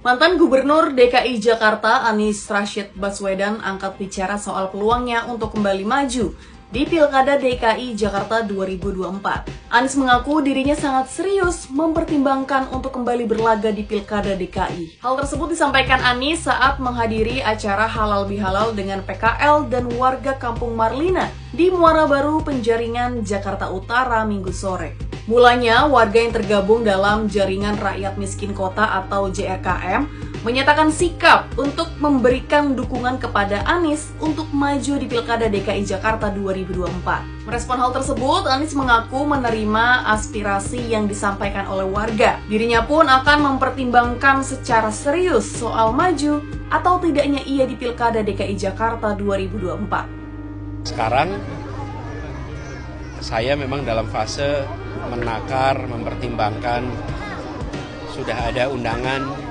Mantan Gubernur DKI Jakarta Anies Rashid Baswedan angkat bicara soal peluangnya untuk kembali maju di Pilkada DKI Jakarta 2024. Anies mengaku dirinya sangat serius mempertimbangkan untuk kembali berlaga di Pilkada DKI. Hal tersebut disampaikan Anies saat menghadiri acara Halal Bihalal dengan PKL dan warga Kampung Marlina di Muara Baru, Penjaringan, Jakarta Utara, Minggu sore. Mulanya, warga yang tergabung dalam Jaringan Rakyat Miskin Kota atau JRKM menyatakan sikap untuk memberikan dukungan kepada Anies untuk maju di Pilkada DKI Jakarta 2024. Merespon hal tersebut, Anies mengaku menerima aspirasi yang disampaikan oleh warga. Dirinya pun akan mempertimbangkan secara serius soal maju atau tidaknya ia di Pilkada DKI Jakarta 2024. Sekarang, saya memang dalam fase menakar, mempertimbangkan. Sudah ada undangan